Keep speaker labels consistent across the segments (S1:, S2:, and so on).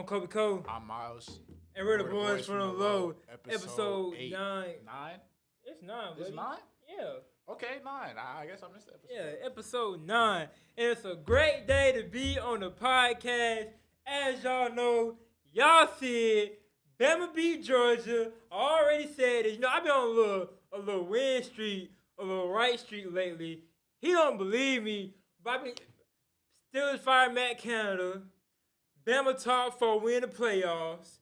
S1: I'm Kobe Cole,
S2: I'm Miles.
S1: and we're the boys from the low. Episode
S2: 8.
S1: 9.
S2: 9?
S1: It's 9, buddy.
S2: It's 9?
S1: Yeah.
S2: Okay, 9. I guess I missed the episode.
S1: Yeah, episode 9. And it's a great day to be on the podcast. As y'all know, y'all said Bama beat Georgia. I already said it. I've been on a little win streak, a little right streak lately. He don't believe me, but I mean, Steelers fired Matt Canada. Bama top 4 win the playoffs.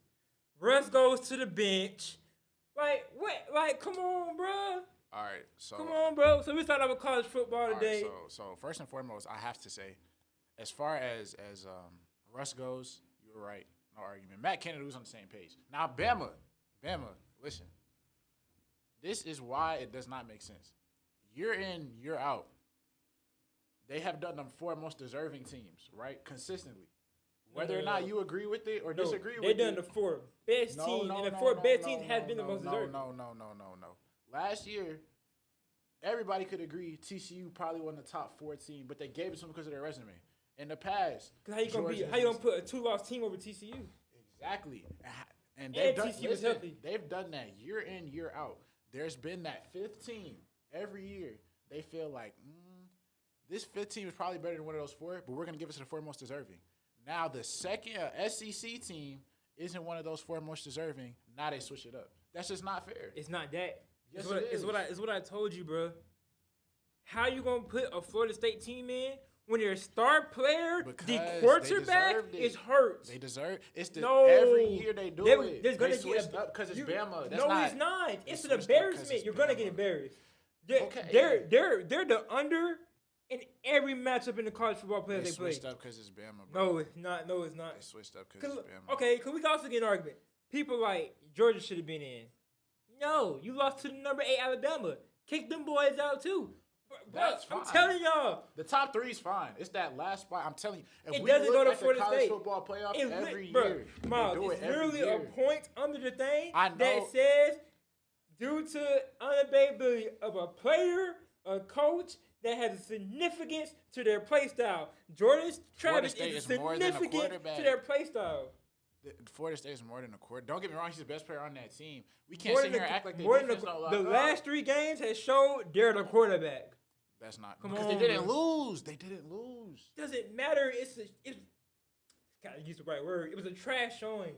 S1: Russ goes to the bench. Like, what? Like, come on, bro.
S2: All right, so
S1: Come on, bro. So we started off with college football today.
S2: Right, so first and foremost, I have to say, as far as Russ goes, you were right. No argument. Matt Kennedy was on the same page. Now, Bama, listen. This is why it does not make sense. Year in, year out, they have done them 4 most deserving teams, right? Consistently. Whether or not you agree with it or disagree with it.
S1: They done the 4 best teams, and the 4 best teams has been the most deserving.
S2: No. Last year, everybody could agree TCU probably wasn't the top 4 team, but they gave it to them because of their resume. In the past,
S1: how you gonna put a 2-loss team over TCU?
S2: Exactly. And
S1: TCU was healthy.
S2: They've done that year in, year out. There's been that 5th team every year. They feel like, this 5th team is probably better than one of those 4, but we're going to give it to the 4 most deserving. Now, the second SEC team isn't one of those 4 most deserving. Now they switch it up. That's just not fair.
S1: It's not that.
S2: Yes,
S1: it's what I told you, bro. How you going to put a Florida State team in when your star player, the quarterback, is hurt?
S2: They deserve it. Every year they do it.
S1: They
S2: switched up because it's Bama.
S1: It's not. It's an embarrassment. You're going to get embarrassed. They're the under in every matchup in the college football playoffs they play.
S2: Switched up because it's Bama, bro.
S1: No, it's not. No, it's not.
S2: They switched up because it's Bama.
S1: Okay, because we can also get an argument. People like Georgia should have been in. No, you lost to the number 8 Alabama. Kick them boys out too.
S2: That's fine.
S1: I'm telling y'all.
S2: The top 3 is fine. It's that last spot. I'm telling you. If
S1: it
S2: we
S1: doesn't
S2: look
S1: go to
S2: at
S1: Florida
S2: the college
S1: State.
S2: football playoff every year.
S1: Bro, Miles,
S2: they do
S1: it's
S2: it every
S1: literally
S2: year.
S1: a point under the thing
S2: I know.
S1: that says due to unavailability of a player, a coach that has a significance to their play style. Jordan Travis is significant to their play style.
S2: Florida State is more than a quarter. Don't get me wrong, he's the best player on that team. We can't sit here and act like
S1: the last 3 games has showed they're the quarterback.
S2: That's not
S1: because
S2: they didn't lose. They didn't lose.
S1: Doesn't matter. It's gotta use the right word. It was a trash showing.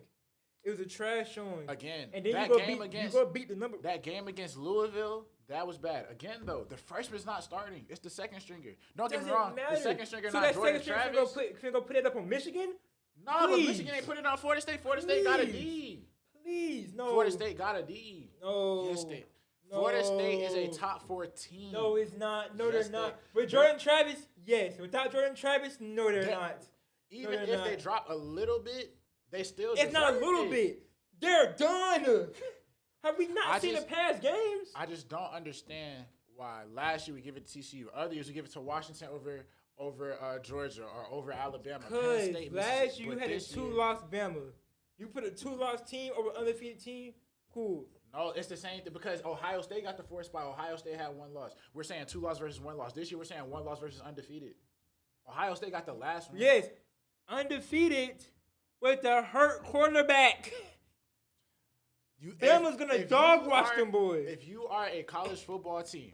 S2: Again,
S1: and then you go beat the number.
S2: That game against Louisville, that was bad. Again, though, the freshman's not starting. It's the second stringer. Don't get me wrong.
S1: Matter.
S2: The second stringer,
S1: so
S2: not Jordan Travis.
S1: Can go put it up on Michigan?
S2: No, but Michigan ain't putting it on Florida State. Florida State got a D.
S1: Please, no.
S2: Florida State got a D.
S1: No.
S2: Yes, Florida State is a top 4 team.
S1: No, it's not. No, they're not. With Jordan Travis, yes. Without Jordan Travis, no, they're not.
S2: Even if they drop a little bit, they still
S1: It's not a little bit. They're done. Have we not seen the past games?
S2: I just don't understand why last year we give it to TCU. Other years we give it to Washington over Georgia or over Alabama.
S1: Because last year you had a 2-loss Bama. You put a 2-loss team over an undefeated team, cool.
S2: No, it's the same thing because Ohio State got the 4th spot. Ohio State had 1 loss. We're saying 2 loss versus 1 loss. This year we're saying 1 loss versus undefeated. Ohio State got the last one.
S1: Yes, undefeated with the hurt quarterback. Bama's going to dog watch them boys.
S2: If you are a college football team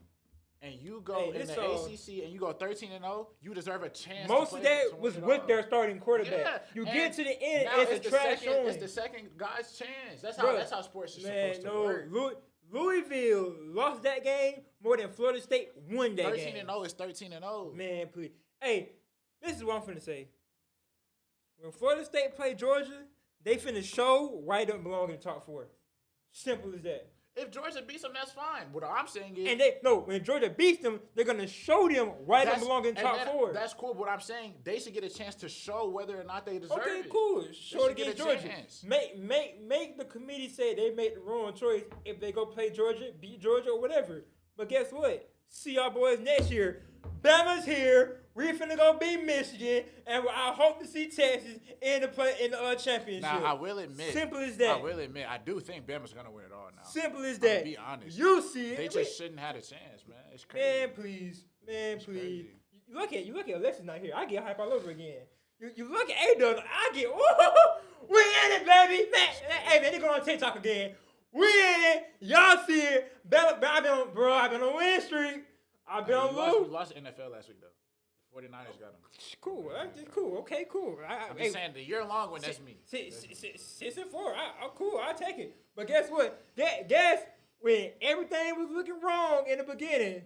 S2: and you go in the ACC and you go 13-0, you deserve a chance.
S1: Most of that was with their starting quarterback. Yeah, you get to the end, it's a trash showing.
S2: It's the second guy's chance. That's how sports is supposed to work.
S1: Louisville lost that game more than Florida State won that game.
S2: 13-0 is 13-0.
S1: Man, please. Hey, this is what I'm finna say. When Florida State play Georgia, they finna show why they don't belong in the top 4. Simple as that.
S2: If Georgia beats them, that's fine. What I'm saying is...
S1: when Georgia beats them, they're going to show them why they belong in top 4.
S2: That's cool. But what I'm saying, they should get a chance to show whether or not they deserve it.
S1: Okay, cool. Show it against Georgia. Make the committee say they made the wrong choice if they go play Georgia, beat Georgia, or whatever. But guess what? See y'all boys next year. Bama's here. We finna go beat Michigan, and I hope to see Texas in the championship.
S2: Now, I will admit.
S1: Simple as that.
S2: I will admit, I do think Bama's gonna win it all now.
S1: Simple as that.
S2: To be honest.
S1: You see it.
S2: They just shouldn't have a chance, man. It's crazy.
S1: Man, please. Crazy. You look at Alexis not here. I get hype all over again. You look at A-Dub, I get, we baby. Man, hey, man, they go on TikTok again. We in it. Y'all see it. I've been on win streak. I've been on
S2: We
S1: loop.
S2: lost NFL last week, though. The 49ers got them.
S1: Cool. That's cool. Okay, cool.
S2: I'm just saying, the year-long one, that's me.
S1: 6-4. I'm cool. I'll take it. But guess what? Guess when everything was looking wrong in the beginning,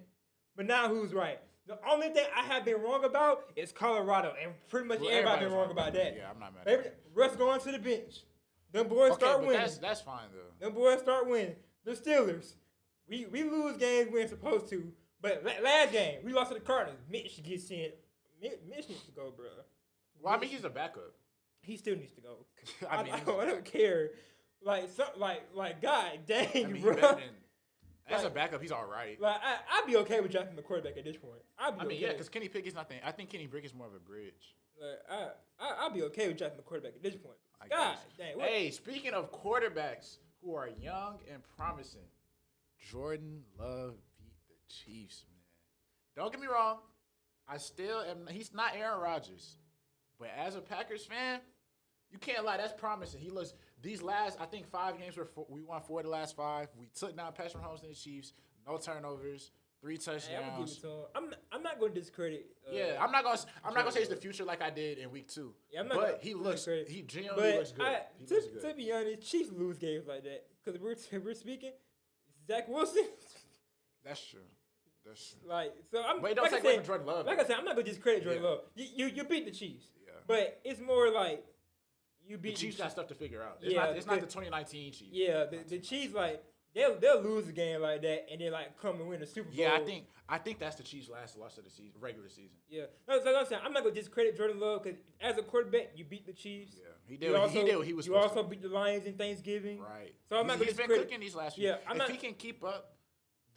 S1: but now who's right? The only thing I have been wrong about is Colorado, and pretty much everybody been wrong about that.
S2: Yeah, I'm not mad at that.
S1: Russ going to the bench. Them boys start winning.
S2: That's fine, though.
S1: Them boys start winning. The Steelers, we lose games we ain't supposed to, but last game, we lost to the Cardinals. Mitch gets in. Mitch needs to go, bro.
S2: Well, I mean, he's a backup.
S1: He still needs to go.
S2: I mean,
S1: I don't care. Like, God dang,
S2: I mean,
S1: bro.
S2: As a backup, he's all right.
S1: Like, I'd be okay with drafting the quarterback at this point.
S2: Yeah, because Kenny Pickett's not I think Kenny Brick is more of a bridge.
S1: Like, I'd be okay with drafting the quarterback at this point. God dang. What?
S2: Hey, speaking of quarterbacks who are young and promising, Jordan Love beat the Chiefs, man. Don't get me wrong. I still am. He's not Aaron Rodgers, but as a Packers fan, you can't lie. That's promising. He looks. These last, I think, 5 games we won 4 of the last 5. We took down Patrick Mahomes and the Chiefs. No turnovers, 3 touchdowns.
S1: Hey, I'm gonna give it to him. I'm not going to discredit.
S2: I'm not gonna say it's the future like I did in week 2.
S1: Yeah, I'm not.
S2: But he genuinely looks good.
S1: To be honest, Chiefs lose games like that because we're speaking. Zach Wilson.
S2: That's true.
S1: Like, so I'm.
S2: But it don't take away from Jordan Love.
S1: Like I said, I'm not gonna discredit Jordan Love. You beat the Chiefs.
S2: Yeah.
S1: But it's more like you beat
S2: the Chiefs. Got stuff to figure out. It's not the 2019 Chiefs.
S1: Yeah, the Chiefs, like they'll lose a game like that and then like come and win the Super Bowl.
S2: Yeah, I think that's the Chiefs' last loss of the season, regular season.
S1: Yeah, so like I'm saying, I'm not gonna discredit Jordan Love because as a quarterback, you beat the Chiefs.
S2: Yeah, he did what he was.
S1: You also beat the Lions in Thanksgiving.
S2: Right.
S1: So I'm not gonna discredit.
S2: He's been cooking these last few.
S1: Yeah,
S2: if he can keep up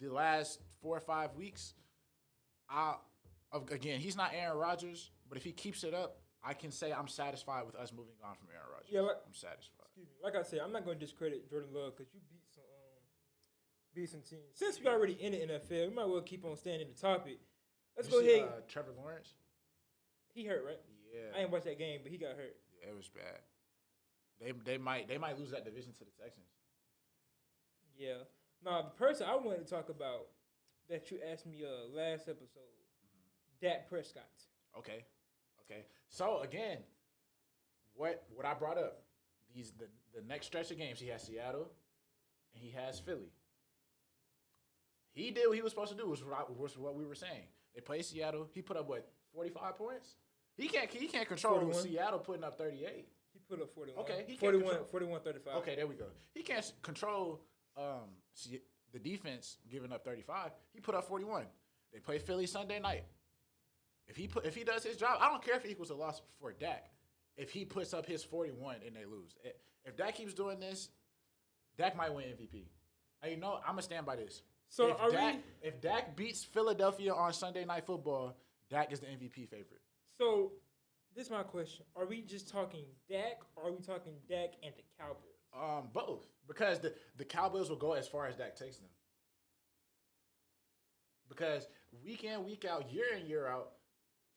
S2: the last 4 or 5 weeks, again, he's not Aaron Rodgers, but if he keeps it up, I can say I'm satisfied with us moving on from Aaron Rodgers.
S1: Yeah,
S2: I'm satisfied.
S1: Excuse me. Like I said, I'm not going to discredit Jordan Love because you beat some teams. Since we already in the NFL, we might well keep on staying in the topic. Let's go ahead.
S2: Trevor Lawrence.
S1: He hurt, right?
S2: Yeah.
S1: I didn't watch that game, but he got hurt.
S2: Yeah, it was bad. They might lose that division to the Texans.
S1: Yeah. Now, the person I wanted to talk about that you asked me last episode, Dak Prescott.
S2: Okay. So again, what I brought up, the next stretch of games, he has Seattle and he has Philly. He did what he was supposed to do, was what we were saying. They played Seattle. He put up 45 points? He can't control 41. Seattle putting up 38.
S1: He put up 41.
S2: Okay, he
S1: 41 35.
S2: Okay, there we go. He can't control the defense giving up 35. He put up 41. They play Philly Sunday night. If he does his job, I don't care if it equals a loss for Dak. If he puts up his 41 and they lose, if Dak keeps doing this, Dak might win MVP. And I'm gonna stand by this.
S1: So
S2: if Dak beats Philadelphia on Sunday Night Football, Dak is the MVP favorite.
S1: So this is my question: are we just talking Dak, or are we talking Dak and the Cowboys?
S2: Both, because the Cowboys will go as far as Dak takes them. Because week in, week out, year in, year out,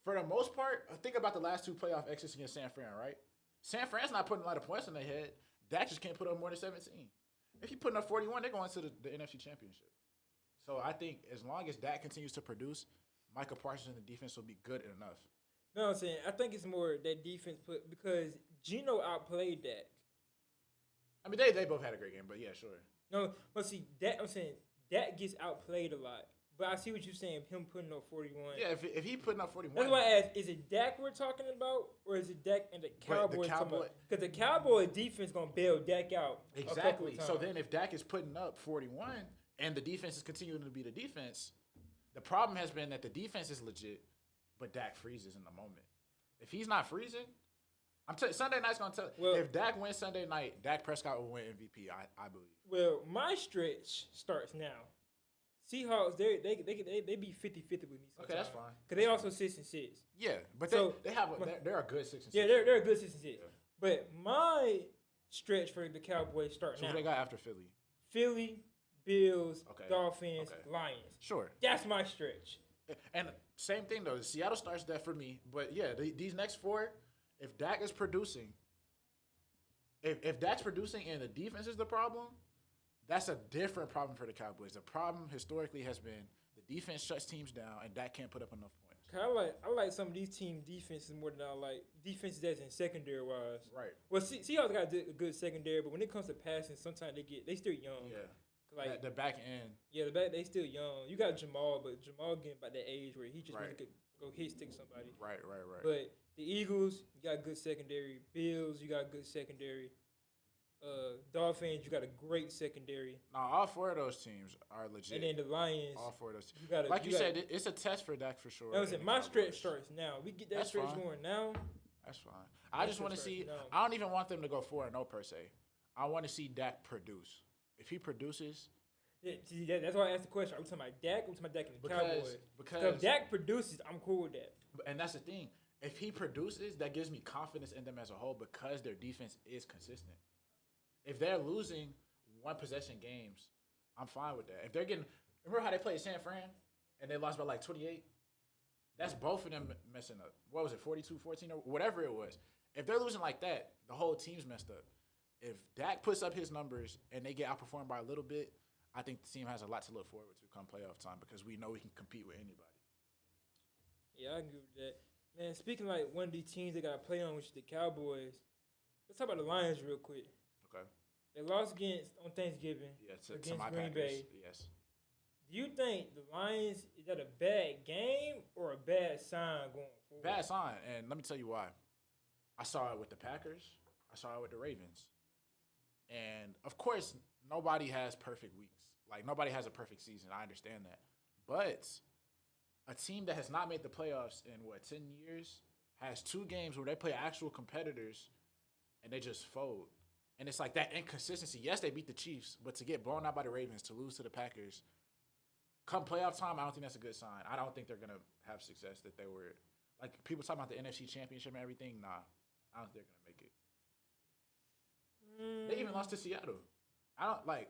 S2: for the most part, think about the last 2 playoff exits against San Fran, right? San Fran's not putting a lot of points on their head. Dak just can't put up more than 17. If he's putting up 41, they're going to the NFC Championship. So I think as long as Dak continues to produce, Michael Parsons and the defense will be good enough.
S1: No, I'm saying I think it's more that defense because Geno outplayed Dak.
S2: I mean, they both had a great game, but yeah, sure.
S1: No, but see, I'm saying Dak gets outplayed a lot. But I see what you're saying, him putting up 41.
S2: Yeah, if he putting up 41.
S1: That's why I asked, is it Dak we're talking about, or is it Dak and the Cowboys? Because the Cowboys defense going to bail Dak out.
S2: Exactly. So then if Dak is putting up 41 and the defense is continuing to be the defense, the problem has been that the defense is legit, but Dak freezes in the moment. If he's not freezing, Sunday night's going to tell. Well, if Dak wins Sunday night, Dak Prescott will win MVP, I believe.
S1: Well, my stretch starts now. Seahawks, they be 50-50 with me sometimes.
S2: Okay, that's fine.
S1: Because they also 6-6.
S2: Yeah, but they're a good 6-6.
S1: Yeah, they're a good 6-6. Yeah. But my stretch for the Cowboys starts now.
S2: So what they got after Philly?
S1: Philly, Bills, Dolphins, Lions.
S2: Sure.
S1: That's my stretch.
S2: And same thing, though. Seattle starts that for me. But, yeah, these next 4, if Dak is producing, if Dak's producing and the defense is the problem, that's a different problem for the Cowboys. The problem historically has been the defense shuts teams down and Dak can't put up enough points.
S1: I like some of these team defenses more than I like defenses that's in secondary wise.
S2: Right.
S1: Well, Seahawks got a good secondary, but when it comes to passing, sometimes they still young.
S2: Yeah.
S1: Like
S2: the back end.
S1: Yeah, the back they still young. You got Jamal, but Jamal getting about that age where he just
S2: Right.
S1: really could go hit stick somebody.
S2: Right.
S1: But the Eagles, you got good secondary. Bills, you got good secondary. Dolphins, you got a great secondary.
S2: Now, all four of those teams are legit.
S1: And then the Lions,
S2: All four of those teams.
S1: like you
S2: said, it's a test for Dak for sure.
S1: That was it. My stretch starts now. We get that
S2: That's
S1: stretch
S2: fine.
S1: going now.
S2: That's fine. I just want to see. I don't even want them to go 4-0 per se. I want to see Dak produce. If he produces,
S1: Yeah, see, that's why I asked the question. Are we talking about Dak? Or are we talking about Dak and the Cowboys?
S2: Because
S1: if Dak produces, I'm cool with that.
S2: And that's the thing. If he produces, that gives me confidence in them as a whole because their defense is consistent. If they're losing one possession games, I'm fine with that. If they're getting, remember how they played San Fran and they lost by like 28? That's both of them messing up. What was it, 42-14 or whatever it was? If they're losing like that, the whole team's messed up. If Dak puts up his numbers and they get outperformed by a little bit, I think the team has a lot to look forward to come playoff time because we know we can compete with anybody.
S1: Yeah, I agree with that. Man, speaking like one of these teams they got to play on, which is the Cowboys, let's talk about the Lions real quick.
S2: Okay.
S1: They lost on Thanksgiving against Green Bay.
S2: Yes.
S1: Do you think the Lions, is that a bad game or a bad sign going forward?
S2: Bad sign, and let me tell you why. I saw it with the Packers. I saw it with the Ravens. And, of course, nobody has perfect weeks. Like, nobody has a perfect season. I understand that. But a team that has not made the playoffs in, 10 years has 2 games where they play actual competitors and they just fold. And it's like that inconsistency. Yes, they beat the Chiefs, but to get blown out by the Ravens, to lose to the Packers, come playoff time, I don't think that's a good sign. I don't think they're going to have success that they were. Like, people talking about the NFC Championship and everything. Nah, I don't think they're going to make it. They even lost to Seattle. I don't, like,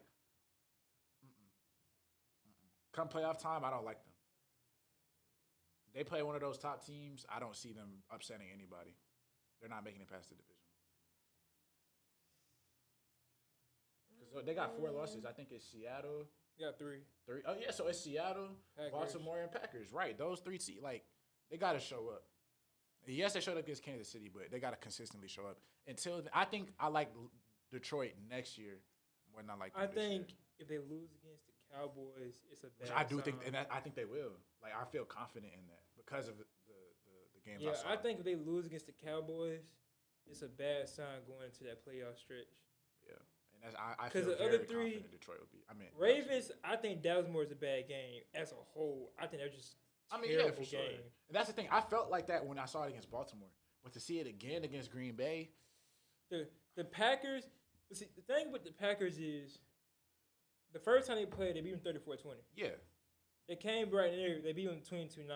S2: come playoff time, I don't like them. They play one of those top teams, I don't see them upsetting anybody. They're not making it past the division. Because they got 4 losses. I think it's Seattle.
S1: You got 3.
S2: 3. Oh, yeah, so it's Seattle,
S1: Packers.
S2: Baltimore, and Packers. Right, those 3 teams, like, they got to show up. Yes, they showed up against Kansas City, but they got to consistently show up. Until I think I like Detroit next year more than I like them
S1: I
S2: this
S1: think
S2: year.
S1: if they lose against the Cowboys, it's a bad
S2: Which I do
S1: sign.
S2: think, and I think they will. Like, I feel confident in that because of the games
S1: Yeah,
S2: I saw.
S1: I think if they lose against the Cowboys, it's a bad sign going into that playoff stretch.
S2: Yeah, and that's, I feel
S1: the
S2: very
S1: other 3
S2: confident Detroit will be. I mean,
S1: Ravens, I think Dallas Moore is a bad game as a whole. I think they're just terrible
S2: for sure.
S1: game.
S2: And that's the thing. I felt like that when I saw it against Baltimore, but to see it again against Green Bay,
S1: The Packers. See, the thing with the Packers is the first time they played, they beat them 34-20.
S2: yeah,
S1: They came right in there. They beat them 22-9.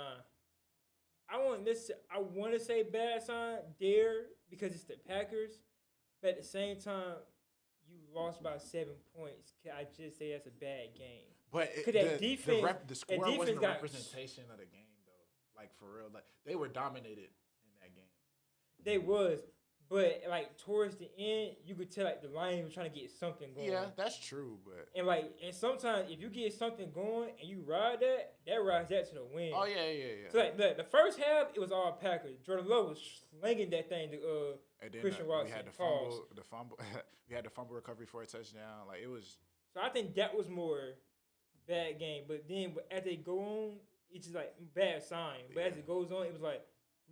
S1: I want to say bad sign there because it's the Packers, but at the same time, you lost by 7 points. Can I just say that's a bad game?
S2: but the score wasn't a representation of the game though. Like for real, like they were dominated in that game.
S1: They was, but like towards the end, you could tell like the Lions were trying to get something going.
S2: Yeah, that's true, but
S1: And sometimes if you get something going and you ride that rides that to the win.
S2: oh yeah.
S1: So like the first half, it was all Packers. Jordan Love was slinging that thing to
S2: and then
S1: Christian Watson.
S2: we had the fumble, we had the fumble recovery for a touchdown. Like it was.
S1: So I think that was more bad game. But then as they go on, it's just like bad sign. But as it goes on, it was like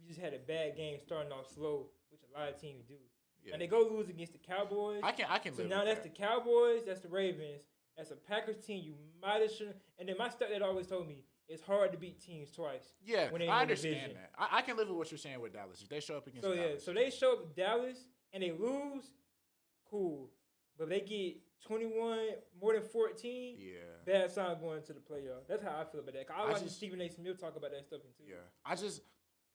S1: we just had a bad game starting off slow, which a lot of teams do.
S2: Yeah.
S1: And they go lose against the Cowboys.
S2: I can
S1: So
S2: live
S1: now
S2: with
S1: that's
S2: that.
S1: the Cowboys, that's the Ravens, that's a Packers team. You might have should. And then my stepdad always told me it's hard to beat teams twice.
S2: Yeah,
S1: when they
S2: I
S1: in the
S2: understand
S1: division.
S2: that. I can live with what you're saying with Dallas. If they show up against
S1: So
S2: Dallas.
S1: so they show up Dallas and they lose, cool. But if they get 21 more than 14,
S2: yeah.
S1: bad sign going into the playoff. That's how I feel about that. 'Cause I watch
S2: just-
S1: Stephen A. Smith talk about that stuff too.
S2: Yeah.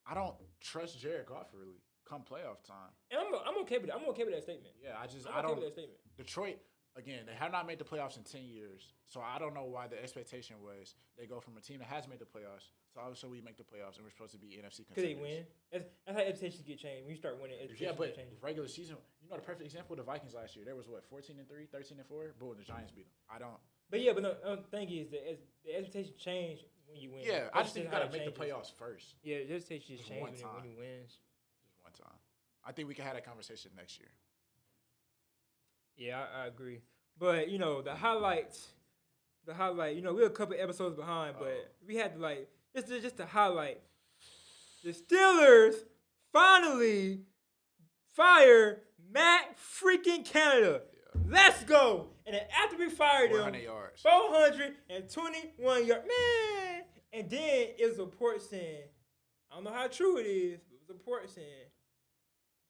S2: I don't trust Jared Goff really come playoff time.
S1: And I'm okay with that. I'm okay with that statement.
S2: Yeah,
S1: I'm
S2: I
S1: okay
S2: don't.
S1: with that statement.
S2: Detroit, again, they have not made the playoffs in 10 years. So I don't know why the expectation was they go from a team that has made the playoffs to also we make the playoffs and we're supposed to be NFC contenders.
S1: Because they win. That's how expectations get changed. When you start winning, expectations
S2: but
S1: get changed.
S2: regular season, the perfect example, the Vikings last year, they was 14-3, 13-4, but when the Giants beat them. I don't.
S1: But yeah, but no, the thing is, the expectations change when you win.
S2: Yeah, I just think you got to make the playoffs first.
S1: Yeah, the expectations just change when you win.
S2: Just one time. I think we can have that conversation next year.
S1: Yeah, I agree. But, the highlights, we're a couple episodes behind, but we had to, just to highlight, the Steelers finally fire Matt freaking Canada. Yeah. Let's go. And then after we fired him, 421 yards. Man. And then it was a report saying, I don't know how true it is, but it was a report saying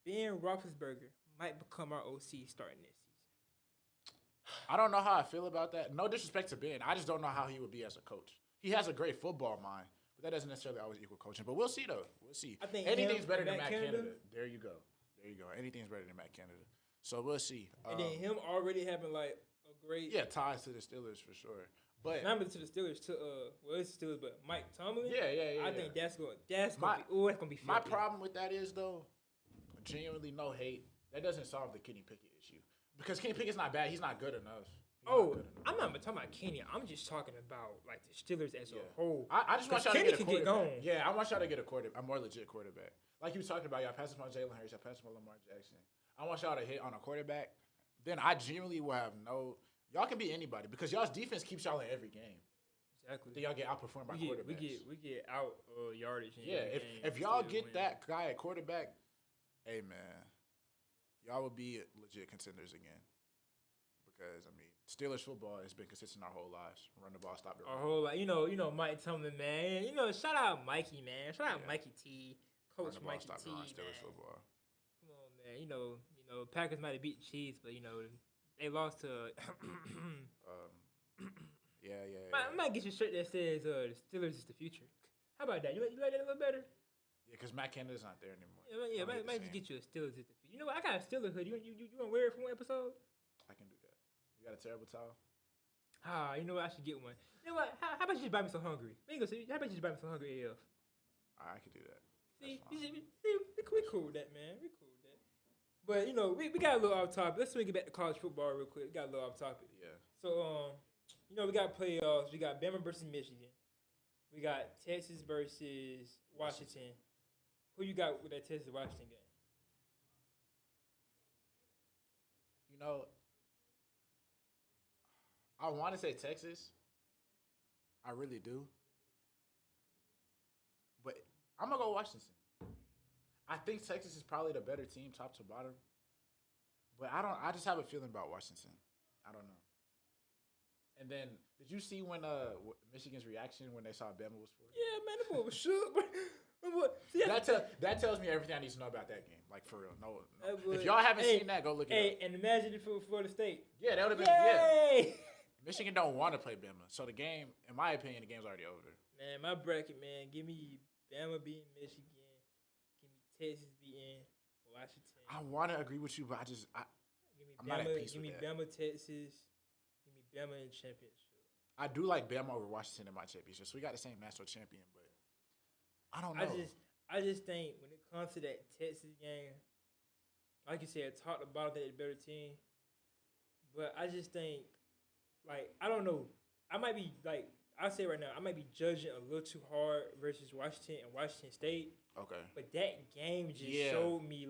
S1: Ben Roethlisberger might become our OC starting this season.
S2: I don't know how I feel about that. No disrespect to Ben. I just don't know how he would be as a coach. He has a great football mind, but that doesn't necessarily always equal coaching. But we'll see, though. We'll see.
S1: I think
S2: anything's better than Matt Canada. There you go. Anything's better than Matt Canada. So we'll see.
S1: And then him already having a great
S2: ties to the Steelers for sure. But
S1: not to the Steelers, it's the Steelers, but Mike Tomlin.
S2: Yeah.
S1: I think that's gonna be.
S2: My problem with that is though, genuinely no hate. That doesn't solve the Kenny Pickett issue because Kenny Pickett's not bad. He's not good enough.
S1: I'm not talking about Kenny. I'm just talking about the Steelers as a whole.
S2: I just want y'all
S1: Kenny
S2: to get a
S1: can
S2: quarterback.
S1: get gone.
S2: Yeah, I want y'all to get a more legit quarterback. Like you talked about, y'all passing on Jalen Hurts, y'all passing on Lamar Jackson. I want y'all to hit on a quarterback. Then I genuinely will have y'all can be anybody because y'all's defense keeps y'all in every game.
S1: Exactly.
S2: Then y'all get outperformed by quarterbacks.
S1: We get out yardage.
S2: If y'all get that guy at quarterback, hey man, y'all will be legit contenders again. Because Steelers football has been consistent our whole lives. Run the ball, stop the run.
S1: Our whole life, Mike Tomlin, man. Shout out Mikey, man. Shout out Mikey T, Coach Mikey T.
S2: Steelers football.
S1: Come on, man. Packers might have beat the Chiefs, but they lost to. I might get you a shirt that says the Steelers is the future. How about that? You like that a little better?
S2: Yeah, because Matt Canada's not there anymore.
S1: Yeah, might just get you a Steelers is the future. You know what? I got a Steelers hoodie. You want to wear it for one episode?
S2: I can do that. You got a terrible towel?
S1: You know what? I should get one. You know what? How about you just buy me some hungry? How about you just buy me some hungry AF?
S2: I can do that.
S1: See, we cool with that, man. We cool with that. But we got a little off topic. Let's swing it back to college football real quick. We got a little off topic.
S2: Yeah.
S1: So we got playoffs. We got Bama versus Michigan. We got Texas versus Washington. Who you got with that Texas Washington game?
S2: I want to say Texas. I really do. But I'm going to go Washington. I think Texas is probably the better team, top to bottom. But I just have a feeling about Washington. I don't know. And then, did you see when Michigan's reaction when they saw Bama was 40?
S1: Yeah, man, the boy was shook.
S2: That tells me everything I need to know about that game. Like, for real. No. If y'all haven't seen that, go look it up.
S1: And imagine if it was Florida State.
S2: Yeah, that would have been, yeah. Michigan don't want to play Bama. So the game, in my opinion, the game's already over.
S1: Man, my bracket, man, give me Bama beating Michigan. Give me Texas beating Washington.
S2: I want to agree with you, but I'm not at peace with that.
S1: Give me Bama, Texas. Give me Bama in championship.
S2: I do like Bama over Washington in my championship. So we got the same national champion, but I don't know.
S1: I just think when it comes to that Texas game, like you said, top to bottom, they're the better team. But I just think, I don't know. I might be, I'll say right now, I might be judging a little too hard versus Washington and Washington State.
S2: Okay.
S1: But that game just showed me,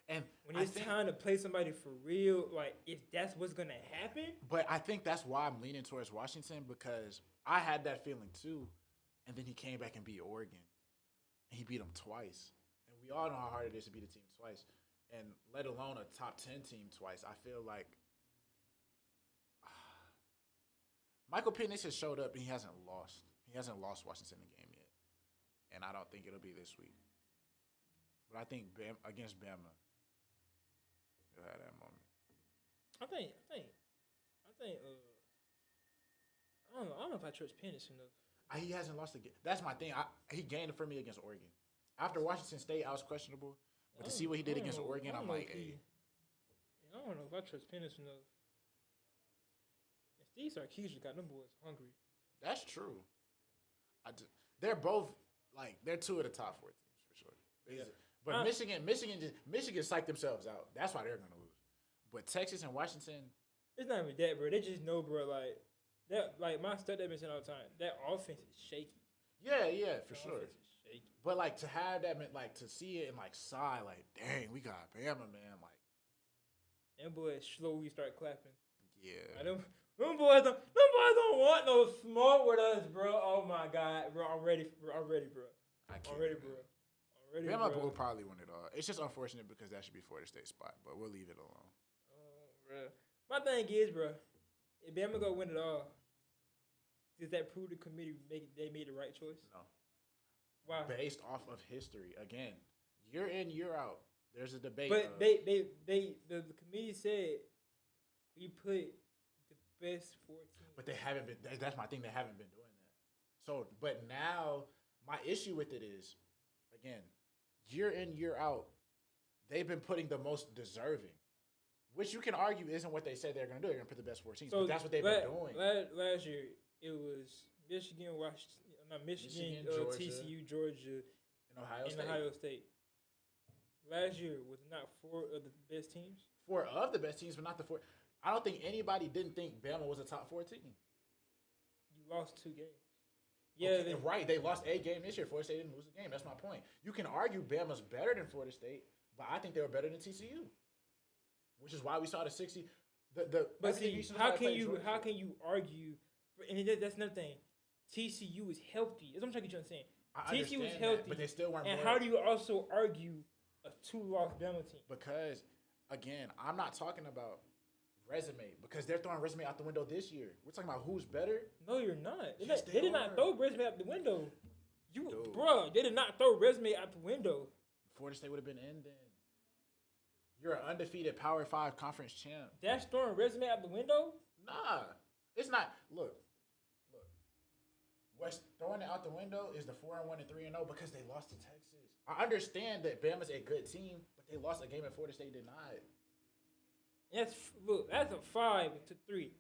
S2: and
S1: when it's time to play somebody for real, if that's what's going to happen.
S2: But I think that's why I'm leaning towards Washington because I had that feeling too. And then he came back and beat Oregon. And he beat them twice. And we all know how hard it is to beat a team twice. And let alone a top 10 team twice. I feel like Michael Penix has showed up and he hasn't lost. He hasn't lost Washington in the game yet. And I don't think it'll be this week. But I think against Bama, he'll have that moment.
S1: I don't know if I trust Penix enough.
S2: He hasn't lost again. That's my thing. He gained it for me against Oregon. After Washington State, I was questionable. But to see what he did against Oregon, I'm like, hey.
S1: I don't know if I trust Penix enough. Steve Sarkisian got them boys hungry.
S2: That's true. They're both they're two of the top 4 teams for sure.
S1: Yeah.
S2: But Michigan psyched themselves out. That's why they're gonna lose. But Texas and Washington,
S1: It's not even that, bro. They just know, bro. Like that. Like my stepdad been saying all the time. That offense is shaky.
S2: yeah, for
S1: That
S2: sure.
S1: offense is shaky.
S2: But to have that, to see it and sigh, dang, we got Bama, man.
S1: Them boys slowly start clapping.
S2: Yeah.
S1: Like, them boys don't want no smoke with us, bro. Oh my god, bro. I'm ready, bro.
S2: I can't,
S1: I'm ready,
S2: man.
S1: bro.
S2: Bama will probably win it all. It's just unfortunate because that should be Florida State spot, but we'll leave it alone.
S1: Bro. My thing is, bro, if Bama go win it all, does that prove the committee they made the right choice?
S2: No.
S1: Why?
S2: Based off of history, again, year in, year out, there's a debate.
S1: But the committee said we put the best 14.
S2: But they haven't been. That's my thing. They haven't been doing that. So, but now my issue with it is, again, year in, year out, they've been putting the most deserving, which you can argue isn't what they said they're going to do. They're going to put the best 14. So but that's what they've been doing.
S1: Last year, it was Michigan, Michigan, Georgia, TCU, Georgia, and Ohio State. Last year, was it not 4 of the best teams?
S2: 4 of the best teams, but not the 4. I don't think anybody didn't think Bama was a top 4 team.
S1: You lost 2 games. Yeah,
S2: okay, right. They lost a game this year. Florida State didn't lose a game. That's my point. You can argue Bama's better than Florida State, but I think they were better than TCU, which is why we saw the 60.
S1: But see, how can you argue? And that's another thing. TCU is healthy. That's what I'm trying to get you to understand. TCU is healthy,
S2: but they still weren't.
S1: And how do you also argue a 2-loss Bama team?
S2: Because again, I'm not talking about resume because they're throwing resume out the window this year. We're talking about who's better.
S1: No, you're not.
S2: Yes,
S1: they did not throw resume out the window. Bro, they did not throw resume out the window.
S2: Florida State would have been in then. You're an undefeated Power 5 conference champ.
S1: That's throwing resume out the window?
S2: Nah, it's not. Look. What's throwing it out the window is the 4-1 and 3-0 because they lost to Texas. I understand that Bama's a good team, but they lost a game and Florida State did not.
S1: That's a 5-3.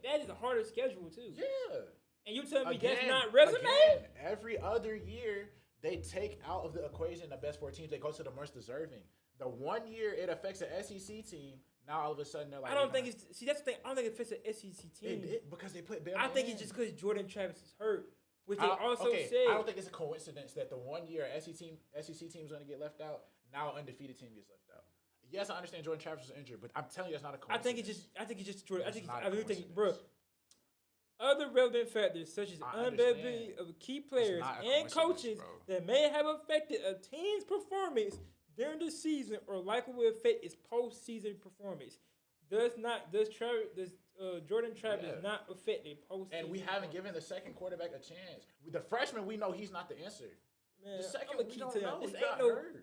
S1: That is a harder schedule too.
S2: Yeah.
S1: And you tell me that's not resume? Again,
S2: every other year they take out of the equation the best 4 teams. They go to the most deserving. The 1 year it affects an SEC team. Now all of a sudden they're like,
S1: I don't think it's that's the thing. I don't think it fits an SEC team.
S2: Because they put Bama.
S1: I think it's just because Jordan Travis is hurt. Which they also said.
S2: I don't think it's a coincidence that the 1 year SEC team is going to get left out. Now an undefeated team gets left out. Yes, I understand Jordan Travis was injured, but I'm telling you that's not a coincidence.
S1: I think it's just Jordan. I really think, bro. Other relevant factors such as unavailability of key players and coaches that may have affected a team's performance during the season or likely will affect its postseason performance. Does Jordan Travis not affect a postseason?
S2: And we haven't given the second quarterback a chance. With the freshman, we know he's not the answer.
S1: Man,
S2: the second,
S1: I'm gonna keep telling you,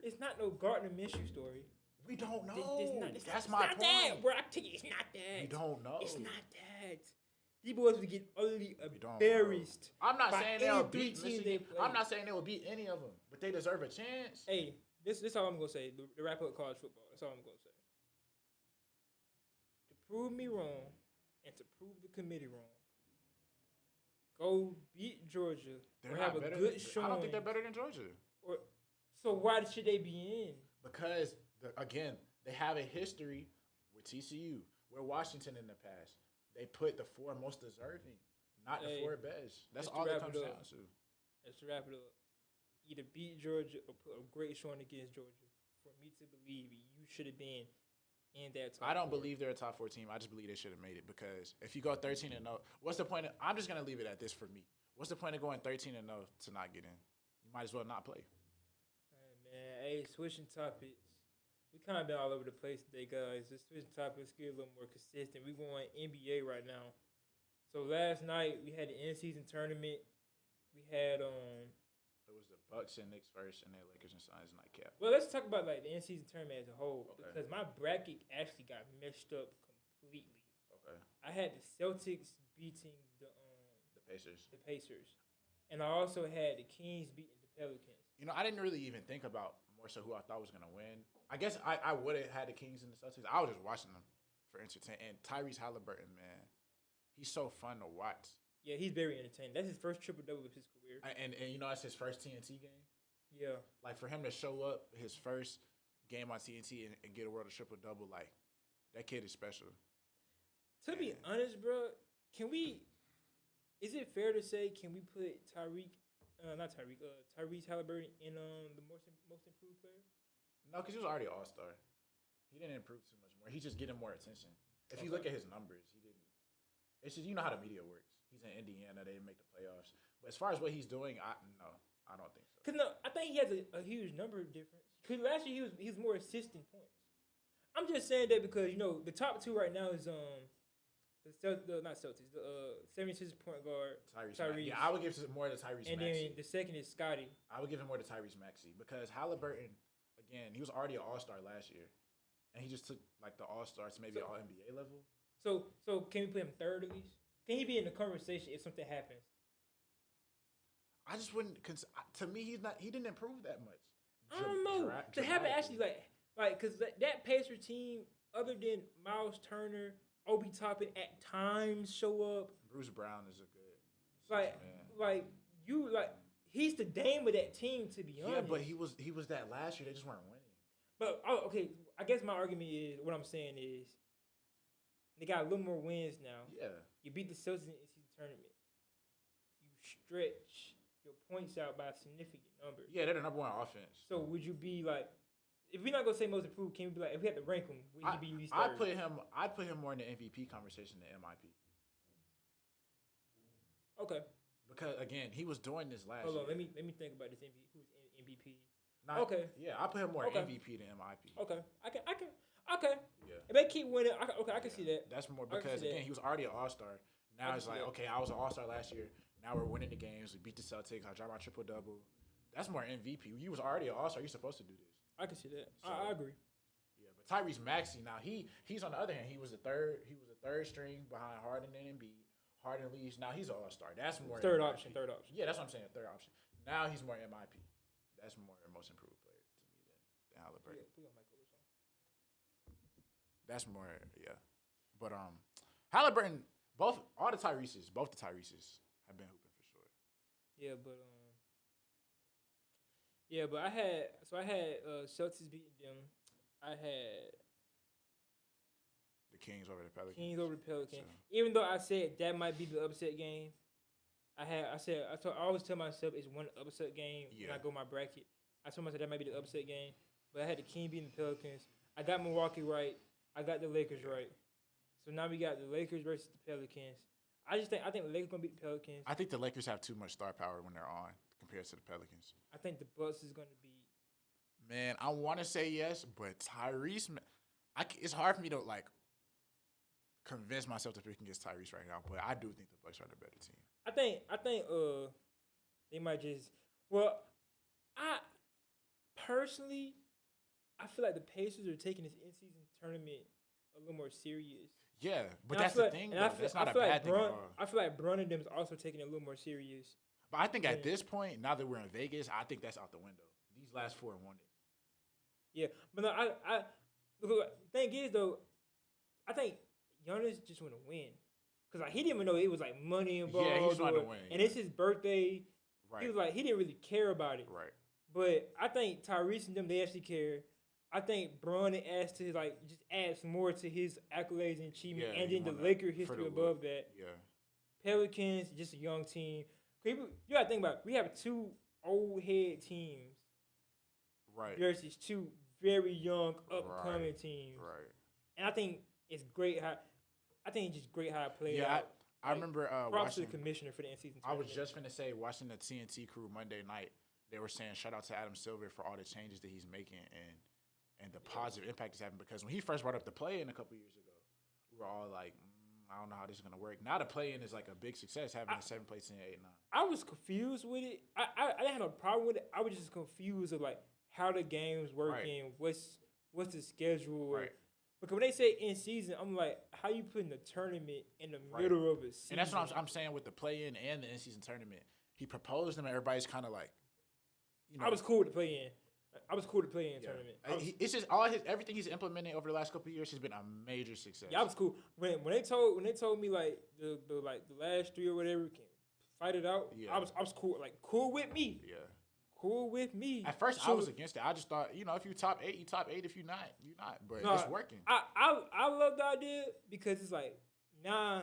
S1: it's not no Gardner Minshew story.
S2: We don't know. That's my point.
S1: That, bro. I tell you, it's not that.
S2: We don't know.
S1: It's not that. These boys would get utterly embarrassed.
S2: I'm not saying they'll beat Michigan. I'm not saying they will beat any of them, but they deserve a chance.
S1: Hey, this is all I'm gonna say. The wrap up college football. That's all I'm gonna say. To prove me wrong, and to prove the committee wrong, go beat Georgia.
S2: They're not better. I don't think they're better than Georgia.
S1: So why should they be in?
S2: Because again, they have a history with TCU, where Washington in the past. They put the 4 most deserving, not the 4 best. That's all it comes down to.
S1: Let's wrap it up. Either beat Georgia or put a great showing against Georgia for me to believe you should have been in that top.
S2: I don't believe they're a top 4 team. I just believe they should have made it because if you go 13-0, what's the point? I'm just gonna leave it at this for me. What's the point of going 13-0 to not get in? You might as well not play.
S1: Man, hey, switching topics. We kind of been all over the place today, guys. Let's switch topics, get a little more consistent. We going NBA right now. So last night we had the in-season tournament. We had
S2: It was the Bucks and Knicks first, and then Lakers and Suns nightcap.
S1: Well, let's talk about the in-season tournament as a whole because my bracket actually got messed up completely.
S2: Okay.
S1: I had the Celtics beating the
S2: Pacers.
S1: The Pacers, and I also had the Kings beating the Pelicans.
S2: You know, I didn't really even think about more so who I thought was gonna win. I guess I would have had the Kings and the Celtics. I was just watching them for entertainment. And Tyrese Halliburton, man, he's so fun to watch.
S1: Yeah, he's very entertaining. That's his first triple double of his career.
S2: And you know, that's his first TNT game.
S1: Yeah.
S2: Like for him to show up his first game on TNT and get a world of triple double, like that kid is special.
S1: To be honest, bro, is it fair to say, can we put Tyrese Halliburton in the most improved player?
S2: No, because he was already an all-star. He didn't improve too much more. He's just getting more attention. If you look at his numbers, he didn't. It's just, you know how the media works. He's in Indiana. They didn't make the playoffs. But as far as what he's doing, I don't think so.
S1: Because no, I think he has a huge number difference. Because last year he was more assisting points. I'm just saying that because, you know, the top two right now is not Celtics, the 76ers point guard Tyrese.
S2: Yeah, I would give more to Tyrese
S1: and
S2: Maxey.
S1: then the second is Scotty.
S2: I would give him more to Tyrese Maxey because Halliburton, again, he was already an all-star last year. And he just took like the all-star to maybe all NBA level.
S1: So can we put him third at least? Can he be in the conversation if something happens?
S2: I just wouldn't. To me, he didn't improve that much.
S1: I don't know. To have it actually like because that Pacer team, other than Miles Turner, Obi Toppin at times show up.
S2: Bruce Brown is a good
S1: he's the Dame of that team, to be honest.
S2: Yeah, but he was that last year. They just weren't winning.
S1: But okay, I guess my argument is what I'm saying is they got a little more wins now.
S2: Yeah,
S1: you beat the Celtics in the season tournament. You stretch your points out by a significant number.
S2: Yeah, they're the number one offense.
S1: So would you be like, if we're not gonna say most improved, can we be like, if we had to rank him, would he be third?
S2: I'd put him more in the MVP conversation than MIP.
S1: Okay.
S2: Because again, he was doing this last year.
S1: Hold on, let me think about this MVP. Who's in MVP?
S2: Okay. Yeah, I put him more MVP than MIP.
S1: Okay. I can. Okay.
S2: Yeah.
S1: If they keep winning, I can see that.
S2: That's more because again, he was already an all-star. Now it's like, okay, I was an all-star last year. Now we're winning the games. We beat the Celtics. I dropped my triple-double. That's more MVP. You was already an all-star. You're supposed to do this.
S1: I can see that. So, I agree.
S2: Yeah, but Tyrese Maxey, now he's on the other hand, he was a third string behind Harden and Embiid. Harden leaves. Now he's an all-star. That's more
S1: third
S2: MIP.
S1: option.
S2: Yeah, that's what I'm saying. Third option. Now he's more MIP. That's more most improved player to me than Halliburton.
S1: Yeah,
S2: that's more, yeah. But Halliburton, both the Tyreses have been hooping for sure.
S1: Yeah, but I had Celtics beating them. I had
S2: the Kings over the Pelicans.
S1: So. Even though I said that might be the upset game, I always tell myself it's one upset game when I go my bracket. I told myself that might be the upset game, but I had the Kings beating the Pelicans. I got Milwaukee right. I got the Lakers right. So now we got the Lakers versus the Pelicans. I think the Lakers gonna beat the Pelicans.
S2: I think the Lakers have too much star power when they're on compared to the Pelicans.
S1: I think the Bucks is gonna beat.
S2: Man, I want to say yes, but Tyrese, it's hard for me to like convince myself to pick against Tyrese right now. But I do think the Bucks are the better team.
S1: I think they might just. Well, I personally, I feel like the Pacers are taking this in-season tournament a little more serious.
S2: Yeah, but that's the thing, though. That's not a bad thing at all.
S1: I feel like Bron and them is also taking it a little more serious.
S2: But I think at this point, now that we're in Vegas, I think that's out the window. These last four won it.
S1: Yeah, but no, the thing is, though, I think Giannis just want to win. Because he didn't even know it was, like, money involved.
S2: Yeah, he just wanted to win.
S1: And it's his birthday.
S2: Right.
S1: He was like, he didn't really care about it.
S2: Right.
S1: But I think Tyrese and them, they actually care. I think Bron asked to just add some more to his accolades and achievement, and then the Laker history above that.
S2: Yeah.
S1: Pelicans, just a young team. You gotta think about it. We have two old head teams,
S2: right,
S1: versus two very young upcoming teams.
S2: Right.
S1: And I think it's great how it played out.
S2: Yeah, I remember
S1: props to the commissioner for the in-season tournament.
S2: I was just finna say, watching the TNT crew Monday night, they were saying shout out to Adam Silver for all the changes that he's making and the positive impact he's having. Because when he first brought up the play-in a couple years ago, we were all like, I don't know how this is gonna work. Now the play-in is like a big success, having a 7 place in 8 and 9.
S1: I was confused with it. I didn't have no problem with it. I was just confused of like how the game's working, what's the schedule.
S2: Right.
S1: Because when they say in season, I'm like, how you putting the tournament in the middle of a season?
S2: And that's what I'm saying with the play-in and the in-season tournament. He proposed them, and everybody's kind of like,
S1: I was cool with the play-in. I was cool to play in
S2: Yeah.
S1: tournament.
S2: It's just everything he's implementing over the last couple of years has been a major success.
S1: Yeah, I was cool when they told me like the last 3 or whatever can fight it out.
S2: Yeah.
S1: I was cool, like cool with me.
S2: Yeah.
S1: Cool with me.
S2: At first, I was against it. I just thought, if you top 8, you top 8. If you're not, you're not. But it's working.
S1: I love the idea because it's like, nah,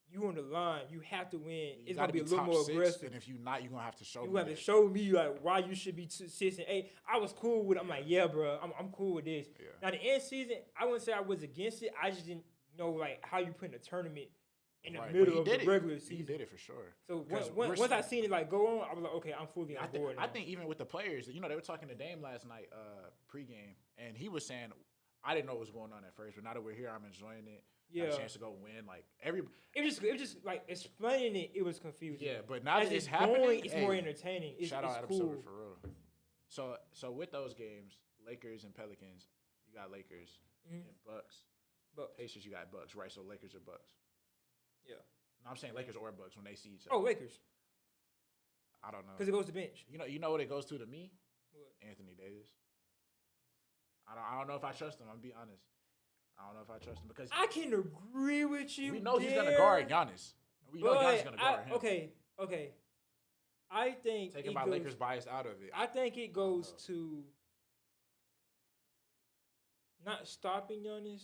S1: you on the line, you have to win. It's gonna be a little more aggressive.
S2: And if you're not, you're gonna have to show.
S1: You have to show me like why you should be 6 and 8. I was cool with it. I'm like, yeah, bro, I'm cool with this.
S2: Yeah.
S1: Now the end season, I wouldn't say I was against it. I just didn't know like how you put in a tournament in the middle of the regular season.
S2: He did it for sure.
S1: So once I seen it like go on, I was like, okay, I'm fully on board.
S2: I think even with the players, they were talking to Dame last night, pregame, and he was saying, I didn't know what was going on at first, but now that we're here, I'm enjoying it. Yeah, a chance to go win. Like
S1: it was just like explaining it. It was confusing.
S2: Yeah, but now that it's happening,
S1: it's more entertaining.
S2: Shout out Adam
S1: cool.
S2: Silver for real. So with those games, Lakers and Pelicans, you got Lakers and Bucks. Pacers, you got Bucks, right? So Lakers or Bucks.
S1: Yeah.
S2: No, I'm saying Lakers or Bucks when they see each other.
S1: Oh, Lakers.
S2: I don't know.
S1: Because it goes to bench.
S2: You know what it goes to me?
S1: What?
S2: Anthony Davis. I don't know if I trust him. I'm gonna be honest. I don't know if I trust him because
S1: I can agree with you.
S2: We know he's gonna guard Giannis. We know Giannis gonna guard him.
S1: Okay. I think
S2: taking my Lakers bias out of it.
S1: I think it goes to not stopping Giannis,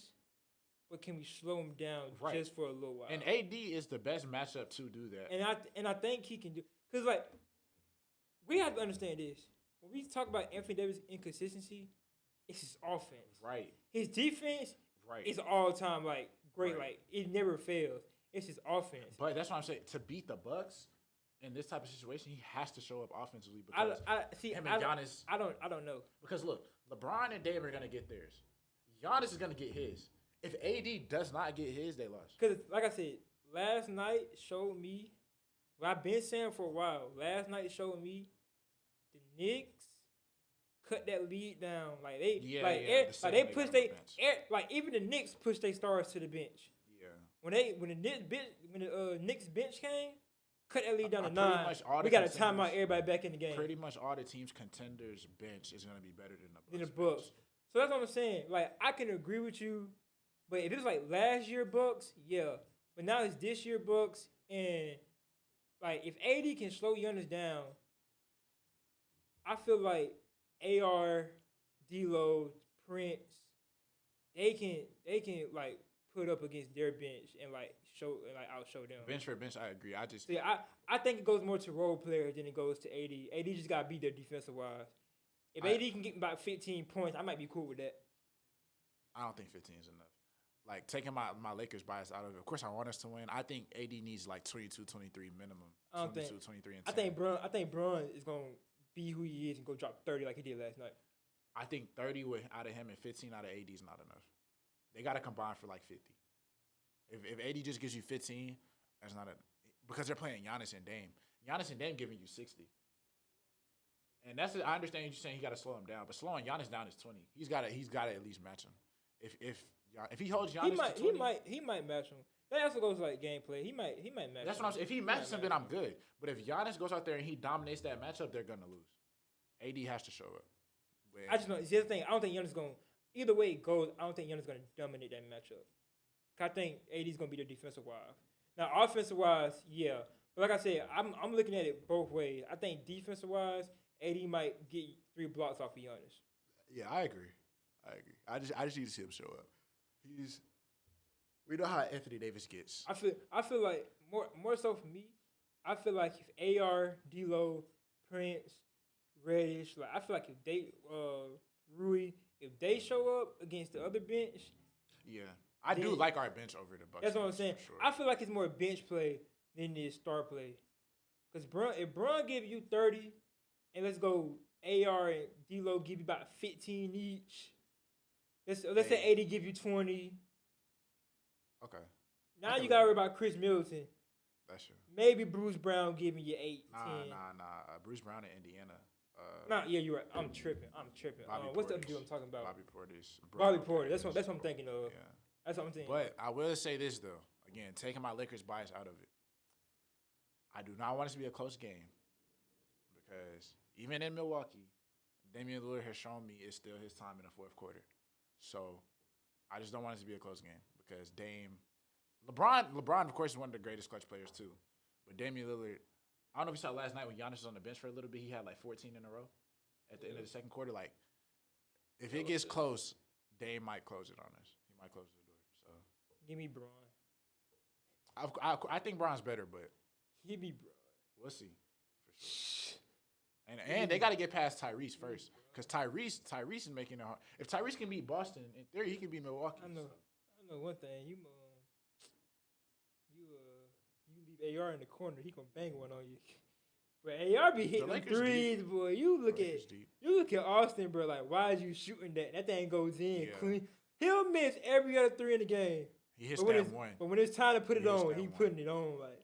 S1: but can we slow him down just for a little while?
S2: And AD is the best matchup to do that.
S1: And I think he can do, because like we have to understand this. When we talk about Anthony Davis' inconsistency, it's his offense.
S2: Right.
S1: His defense is all time like great.
S2: Right.
S1: Like it never fails. It's his offense.
S2: But that's what I'm saying. To beat the Bucks in this type of situation, he has to show up offensively because him and Giannis.
S1: I don't know.
S2: Because look, LeBron and Dame are gonna get theirs. Giannis is gonna get his. If AD does not get his, they lost.
S1: Because like I said, last night showed me what I've been saying for a while. Last night showed me the Knicks cut that lead down. Like they even the Knicks pushed their stars to the bench.
S2: Yeah.
S1: When the Knicks bench came, cut that lead down to 9. We got to time out everybody back in the game.
S2: Pretty much all the teams' contenders bench is gonna be better than the
S1: Bucks. So that's what I'm saying. Like I can agree with you, but if it was like last year Bucks, yeah. But now it's this year Bucks, and like if AD can slow Giannis down, I feel like AR, D-Lo, Prince, they can like put up against their bench and like outshow them.
S2: Bench for bench, I agree.
S1: I think it goes more to role players than it goes to AD. AD just gotta be there defensive wise. If AD can get about 15 points, I might be cool with that.
S2: I don't think 15 is enough. Like, taking my Lakers bias out of it. Of course, I want us to win. I think AD needs like 22, 23 minimum. 22, 23, and 10.
S1: I think Bron is going to be who he is and go drop 30 like he did last night.
S2: I think 30 out of him and 15 out of AD is not enough. They got to combine for like 50. If AD just gives you 15, that's not because they're playing Giannis and Dame. Giannis and Dame giving you 60. And I understand you saying he got to slow him down, but slowing Giannis down is 20. He's got to at least match him. If he holds Giannis to 20,
S1: he might match him. That also goes like gameplay. He might match.
S2: That's what I'm saying. If he matches him, then I'm good. But if Giannis goes out there and he dominates that matchup, they're gonna lose. AD has to show up.
S1: I just know it's the other thing. I don't think Giannis gonna. Either way it goes, I don't think Giannis gonna dominate that matchup. I think AD's gonna be the defensive wise. Now offensive wise, yeah. But like I said, I'm looking at it both ways. I think defensive wise, AD might get 3 blocks off of Giannis.
S2: Yeah, I agree. I just need to see him show up. We know how Anthony Davis gets.
S1: I feel like more so for me, I feel like if AR, D-Lo, Prince, Reddish, like I feel like if they Rui, if they show up against the other bench,
S2: yeah, I do like our bench over the Bucks.
S1: That's what I'm saying. Sure. I feel like it's more bench play than it is star play. Because if Bron give you 30, and let's go AR and D-Lo give you about 15 each. Let's say 80 give you 20.
S2: Okay.
S1: Now you got to worry about Chris Middleton.
S2: That's true.
S1: Maybe Bruce Brown giving you 8, 10.
S2: Nah. Bruce Brown in Indiana.
S1: Yeah, you're right. I'm tripping. What's the other dude I'm talking about?
S2: Bobby Portis.
S1: Bobby Portis. That's what I'm thinking of.
S2: Yeah.
S1: That's what I'm thinking.
S2: But I will say this, though. Again, taking my Lakers bias out of it. I do not want it to be a close game. Because even in Milwaukee, Damian Lillard has shown me it's still his time in the fourth quarter. So I just don't want it to be a close game because LeBron, of course, is one of the greatest clutch players too. But Damian Lillard, I don't know if you saw last night when Giannis was on the bench for a little bit. He had like 14 in a row at the end of the second quarter. Like, if it gets close, Dame might close it on us. He might close the door. So
S1: Give me Braun.
S2: I think Bron's better, but
S1: Give me Braun.
S2: we'll see for sure. And they got to get past Tyrese first because Tyrese is making it hard. If Tyrese can beat Boston, in theory, he can beat Milwaukee.
S1: I know one thing. You leave AR in the corner, he gonna bang one on you. But AR be hitting them threes,
S2: deep.
S1: boy. You look at Austin, bro. Like, why is you shooting that? That thing goes in clean. He'll miss every other three in the game.
S2: He hits that one.
S1: But when it's time to put it on, he putting it on. Like,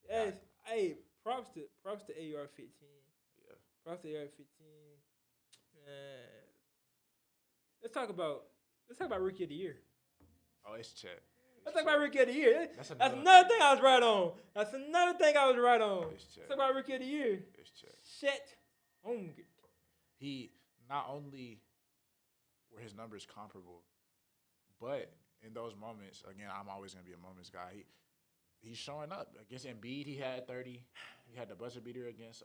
S1: that's hey, props to AR 15.
S2: Yeah.
S1: Props to AR 15. Let's talk about Rookie of the Year.
S2: Oh, it's Chet.
S1: Let's talk about Rookie of the Year. That's
S2: another
S1: thing I was right on. Let's talk about Rookie of the Year.
S2: It's Chet.
S1: Chet Holmgren.
S2: He not only were his numbers comparable, but in those moments, again, I'm always gonna be a moments guy. He's showing up against Embiid. He had 30. He had the buzzer beater against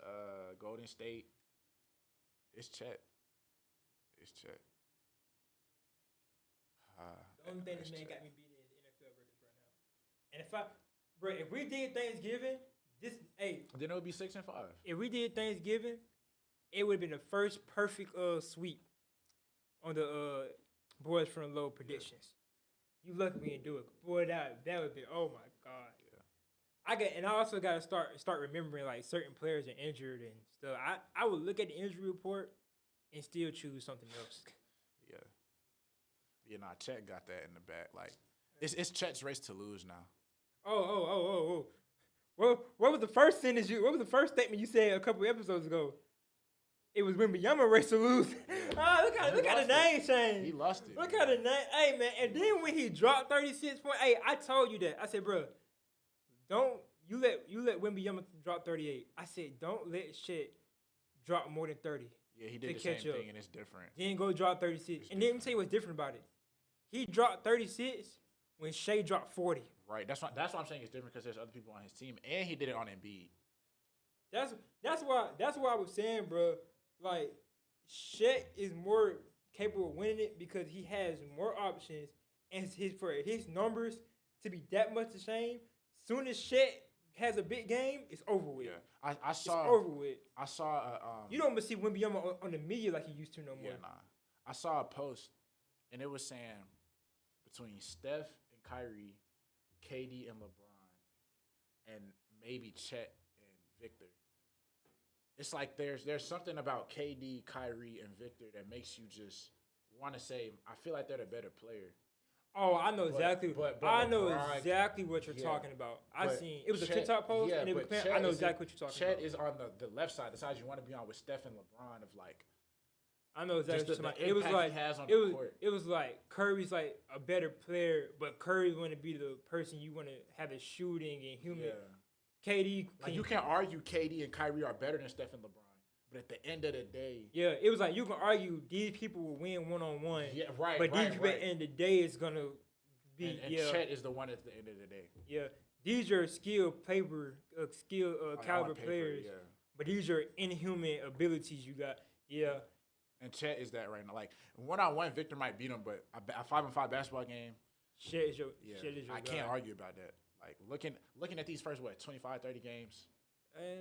S2: Golden State. It's Chet.
S1: The only thing this man got me beating is NFL records right now. And if we did Thanksgiving,
S2: then it would be 6-5.
S1: If we did Thanksgiving, it would have been the first perfect sweep on the Boys from the Low predictions. You lucky we didn't do it. Boy, that would be, oh my God.
S2: Yeah.
S1: I also got to start remembering like certain players are injured and stuff. I would look at the injury report and still choose something else.
S2: Yeah. Yeah, Chet got that in the back. Like, it's Chet's race to lose now.
S1: Oh. Well, what was the first statement you said a couple episodes ago? It was Wembanyama race to lose. Look at the name change.
S2: He lost it.
S1: Look at the name. Hey, man. And then when he dropped 36 points, hey, I told you that. I said, bro, don't you let Wembanyama drop 38. I said, don't let shit drop more than 30.
S2: Yeah, he did the same thing, and it's different.
S1: Then go drop 36. And then let me tell you what's different about it. He dropped 36 when Shea dropped 40.
S2: Right. That's why I'm saying it's different because there's other people on his team, and he did it on Embiid.
S1: That's why I was saying, bro. Like, Shea is more capable of winning it because he has more options, and for his numbers to be that much the same. Soon as Shea has a big game, it's over with.
S2: Yeah, I saw.
S1: It's over with.
S2: I saw.
S1: You don't see Wembanyama on the media like he used to no more.
S2: Yeah, nah. I saw a post, and it was saying between Steph and Kyrie, KD and LeBron, and maybe Chet and Victor. It's like there's something about KD, Kyrie, and Victor that makes you just want to say, I feel like they're the better player.
S1: Oh, I know exactly.
S2: But
S1: I know
S2: LeBron,
S1: exactly what you're talking about. I seen it was a TikTok post, and it was I know exactly what you're talking about.
S2: Chet is on the left side, the side you want to be on with Steph and LeBron. Of like,
S1: I know exactly what you're talking about. It was like Curry's like a better player, but Curry want to be the person you want to have the shooting and human.
S2: Yeah.
S1: KD,
S2: you can't argue KD and Kyrie are better than Steph and LeBron. But at the end of the day,
S1: yeah, it was like you can argue these people will win one-on-one.
S2: Yeah, right.
S1: But these people at the end of the day is gonna be
S2: and Chet is the one at the end of the day.
S1: Yeah, these are caliber players.
S2: Yeah.
S1: But these are inhuman abilities you got. Yeah.
S2: And Chet is that right now. Like one-on-one, Victor might beat him, but a 5-on-5 basketball game,
S1: Chet is your
S2: I can't argue about that. Like looking at these first 25, 30 games.
S1: Hey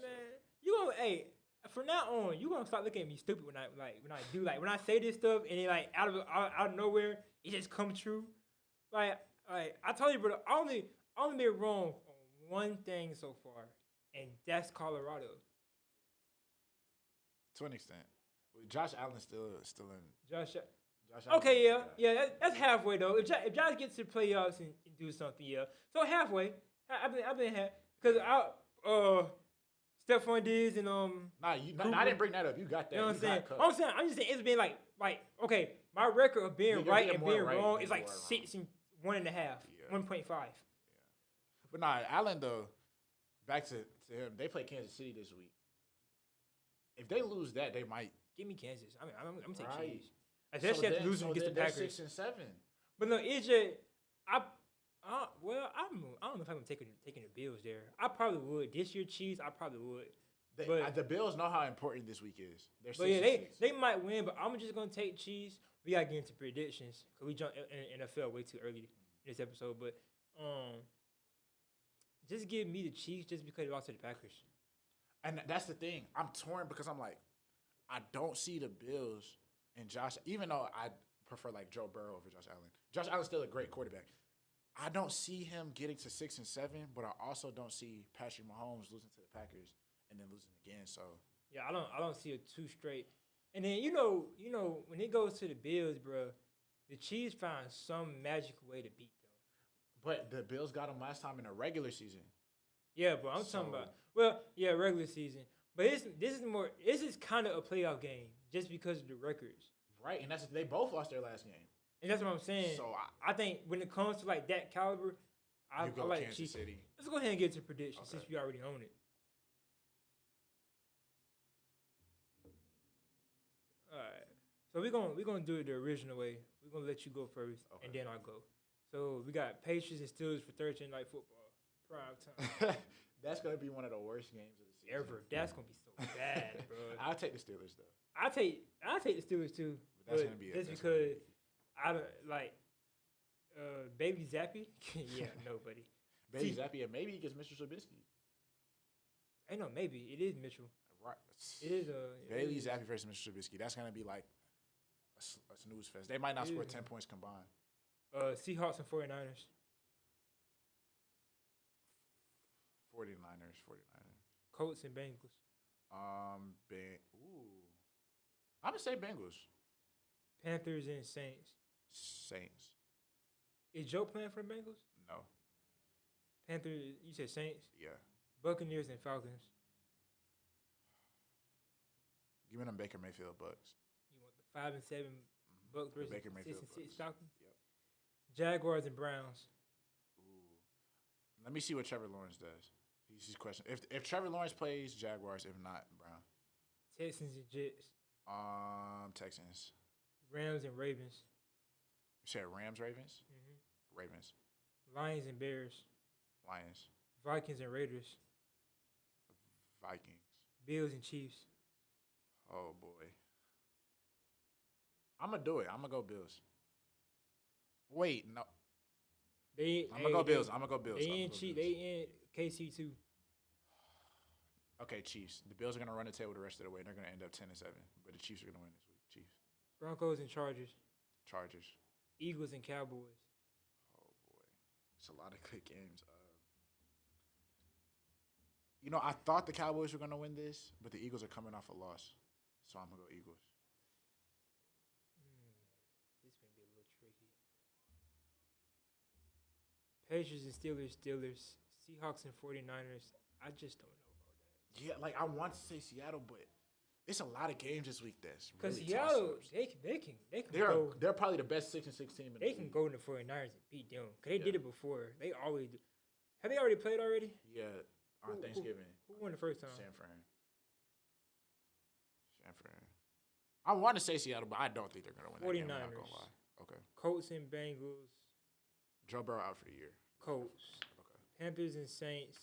S1: man, you gonna from now on you gonna start looking at me stupid when I say this stuff and it like out of nowhere it just comes true. Like I told you, bro, I only been wrong on one thing so far, and that's Colorado.
S2: To an extent, Josh Allen's still in.
S1: Josh okay, yeah, that's halfway though. If Josh gets to the playoffs and do something, yeah. So halfway, I've been happy because Stephon Diggs and
S2: I didn't bring that up. You got that.
S1: You know what I'm saying? I'm just saying it's been like okay, my record of being right and being wrong is like 6 and 1.5, 1.5. Yeah.
S2: But Allen though, back to him. They play Kansas City this week. If they lose that, they might.
S1: Give me Kansas. I'm gonna take
S2: Right.
S1: Chiefs. Especially after losing against the
S2: they're
S1: Packers.
S2: 6-7.
S1: But no, it's just I don't know if I'm taking the Bills there. I probably would this year. Chiefs, I probably would. But
S2: The Bills know how important this week is. They're 6-6.
S1: But yeah, they might win, but I'm just gonna take Chiefs. We gotta get into predictions because we jumped in NFL way too early in this episode. But just give me the Chiefs just because they lost to the Packers.
S2: And that's the thing. I'm torn because I'm like, I don't see the Bills and Josh. Even though I prefer like Joe Burrow over Josh Allen. Josh Allen's still a great quarterback. I don't see him getting to 6-7, but I also don't see Patrick Mahomes losing to the Packers and then losing again. So
S1: yeah, I don't see a two straight. And then you know when it goes to the Bills, bro, the Chiefs find some magical way to beat them.
S2: But the Bills got them last time in a regular season.
S1: Yeah, but I'm talking about regular season. But this is kind of a playoff game just because of the records.
S2: Right, and they both lost their last game.
S1: And that's what I'm saying. So I think when it comes to like that caliber, I like
S2: Kansas
S1: Chiefs.
S2: City.
S1: Let's go ahead and get to predictions since we already own it. All right. So we're gonna do it the original way. We're gonna let you go first, and then I'll go. So we got Patriots and Steelers for Thursday night football, prime time.
S2: That's gonna be one of the worst games of the season
S1: Ever. That's gonna be so bad, bro.
S2: I'll take the Steelers though.
S1: I'll take the Steelers too.
S2: But that's gonna be
S1: just because I don't like Baby Zappy. Yeah, nobody.
S2: Baby Zappy, and maybe he gets Mr. Trubisky.
S1: I know, maybe it is Mitchell.
S2: Right.
S1: It is
S2: Bailey Zappy versus Mr. Trubisky. That's gonna be like a snooze fest. They might not score 10 points combined.
S1: Seahawks and 49ers.
S2: 49ers.
S1: Colts and Bengals.
S2: I'm gonna say Bengals.
S1: Panthers and Saints.
S2: Saints.
S1: Is Joe playing for the Bengals?
S2: No.
S1: Panthers. You said Saints.
S2: Yeah.
S1: Buccaneers and Falcons.
S2: Give me them Baker Mayfield Bucks.
S1: You want the 5 and 7 Bucks versus
S2: Baker Mayfield
S1: 6 and 6 Falcons?
S2: Yep.
S1: Jaguars and Browns.
S2: Ooh. Let me see what Trevor Lawrence does. He's his question. If Trevor Lawrence plays, Jaguars. If not, Brown.
S1: Texans and Jets.
S2: Texans.
S1: Rams and Ravens.
S2: You said Rams, Ravens?
S1: Mm-hmm.
S2: Ravens.
S1: Lions and Bears.
S2: Lions.
S1: Vikings and Raiders.
S2: Vikings.
S1: Bills and Chiefs.
S2: Oh, boy. I'm going to do it. I'm going to go Bills. Wait, no. I'm going to go Bills.
S1: They in KC too.
S2: Okay, Chiefs. The Bills are going to run the table the rest of the way. They're going to end up 10-7. But the Chiefs are going to win this week. Chiefs.
S1: Broncos and Chargers.
S2: Chargers.
S1: Eagles and Cowboys.
S2: Oh, boy. It's a lot of good games. I thought the Cowboys were going to win this, but the Eagles are coming off a loss. So I'm going to go Eagles.
S1: This may be a little tricky. Patriots and Steelers. Seahawks and 49ers. I just don't know about that.
S2: Yeah, like I want to say Seattle, but it's a lot of games this week that's
S1: because
S2: really
S1: Seattle, they can
S2: they're probably the best 6 and 6 team in the
S1: league. They can go to the 49ers and beat them. Because they did it before. They always do. Have they already played already?
S2: Yeah, on Thanksgiving.
S1: Who won the first time?
S2: San Fran. I want to say Seattle, but I don't think they're going to win that game. I'm not going to lie. Okay.
S1: Colts and Bengals.
S2: Joe Burrow out for the year.
S1: Colts.
S2: Okay.
S1: Panthers and Saints.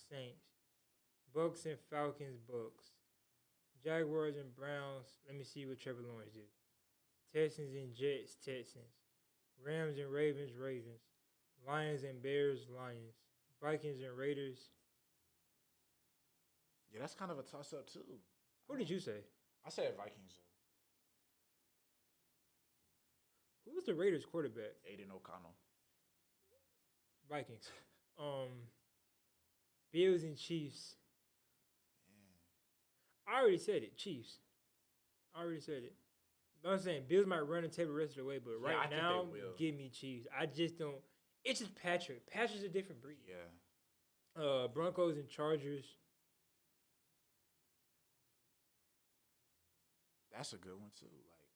S1: Bucks and Falcons. Bucks. Jaguars and Browns. Let me see what Trevor Lawrence did. Texans and Jets. Texans. Rams and Ravens. Lions and Bears. Lions. Vikings and Raiders.
S2: Yeah, that's kind of a toss-up, too.
S1: Who did you say?
S2: I said Vikings.
S1: Who's the Raiders quarterback?
S2: Aiden O'Connell.
S1: Vikings. Bills and Chiefs. Man. I already said it. Chiefs. But I'm saying Bills might run the table the rest of the way, but right now, give me Chiefs. I just don't. It's just Patrick. Patrick's a different breed.
S2: Yeah.
S1: Broncos and Chargers.
S2: That's a good one, too. Like,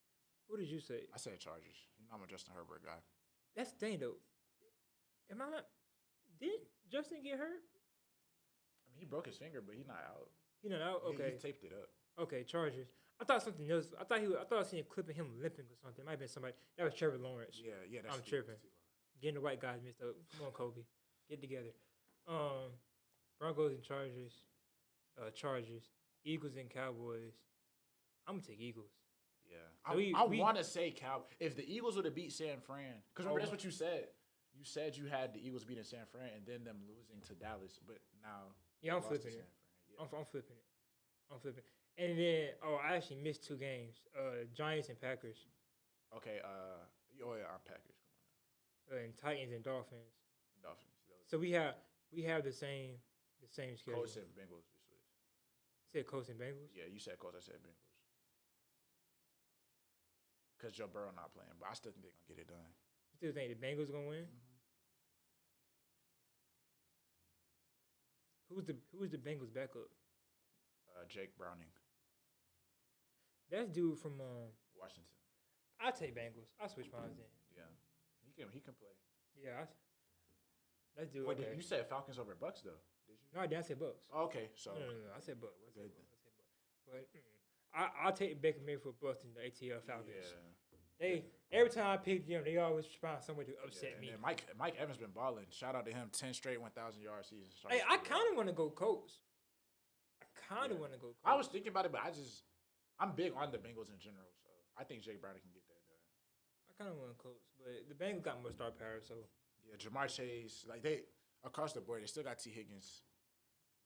S1: what did you say?
S2: I said Chargers. I'm a Justin Herbert guy.
S1: That's the thing, though. Am I not? Didn't Justin get hurt?
S2: I mean, he broke his finger, but he's not out.
S1: He's not out? Okay.
S2: He taped it up.
S1: Okay, Chargers. I thought something else. I thought I seen a clip of him limping or something. It might have been somebody. That was Trevor Lawrence.
S2: Yeah, that's
S1: I'm tripping. Getting the white guys mixed up. Come on, Kobe. Get together. Broncos and Chargers. Chargers. Eagles and Cowboys. I'm gonna take Eagles.
S2: Yeah,
S1: So
S2: I want to say if the Eagles would have beat San Fran, because remember that's what you said. You said you had the Eagles beating San Fran and then them losing to Dallas, but now
S1: yeah, I'm flipping it. Yeah. I'm flipping it. I'm flipping. And then I actually missed 2 games. Giants and Packers.
S2: Okay. I'm Packers. Come on now.
S1: And Titans and Dolphins.
S2: Dolphins.
S1: So we have the same schedule.
S2: Colts and Bengals. We switched.
S1: You said Colts and Bengals.
S2: Yeah, you said Colts. I said Bengals. Because Joe Burrow not playing, but I still think they're gonna get it done.
S1: You still think the Bengals gonna win?
S2: Mm-hmm.
S1: Who's the Bengals backup?
S2: Jake Browning.
S1: That's dude from
S2: Washington.
S1: I take Bengals. I switch mine then.
S2: Yeah, he can play.
S1: Yeah, that's dude.
S2: Wait,
S1: okay.
S2: you said Falcons over Bucks though? Did you?
S1: No, I didn't say Bucks.
S2: Oh, okay, so
S1: No. I said Bucks. I said Bucks. But I'll take Baker Mayfield Bucks and the ATL Falcons.
S2: Yeah.
S1: Every time I pick them, they always find some way to upset me.
S2: Mike Evans been balling. Shout out to him. 10 straight 1,000-yard seasons.
S1: Hey, I kind of want to go Colts. I want to go Colts.
S2: I was thinking about it, but I'm big on the Bengals in general, so I think Jake Browning can get that done.
S1: I kind of want Colts, but the Bengals got more star power, so.
S2: Yeah, Jamar Chase, like they across the board, they still got T. Higgins.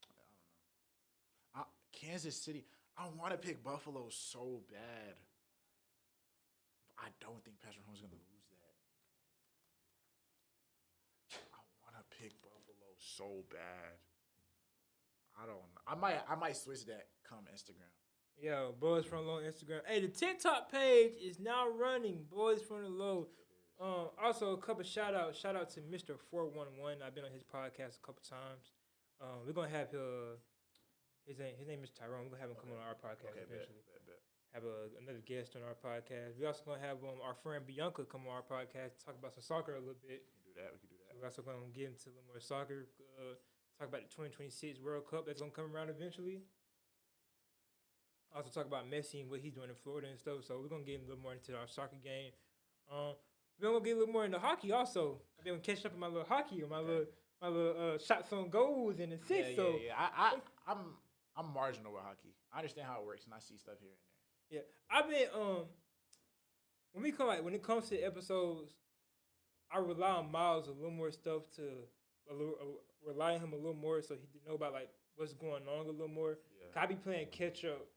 S2: I don't know. Kansas City, I want to pick Buffalo so bad. I don't think Patrick Mahomes is going to lose that. I want to pick Buffalo so bad. I don't know. I might switch that come Instagram.
S1: Yeah, Boys from the Low Instagram. Hey, the TikTok page is now running. Boys from the Low. Also, a couple shout out to Mr. 411. I've been on his podcast a couple times. We're gonna have his name is Tyrone. We're gonna have him come on our podcast eventually.
S2: Bet.
S1: Have another guest on our podcast. We also gonna have our friend Bianca come on our podcast, talk about some soccer a little bit.
S2: We can do that.
S1: So we're also gonna get into a little more soccer. Talk about the 2026 World Cup that's gonna come around eventually. Also talk about Messi and what he's doing in Florida and stuff. So we're gonna get a little more into our soccer game. We're gonna get a little more into hockey also. I've been catching up on my little hockey or my little shots on goals and assists.
S2: I'm marginal with hockey. I understand how it works and I see stuff here and there.
S1: Yeah, I've been when it comes to episodes, I rely on Miles a little more stuff rely on him a little more so he know about like what's going on a little more.
S2: Yeah.
S1: I be playing catch up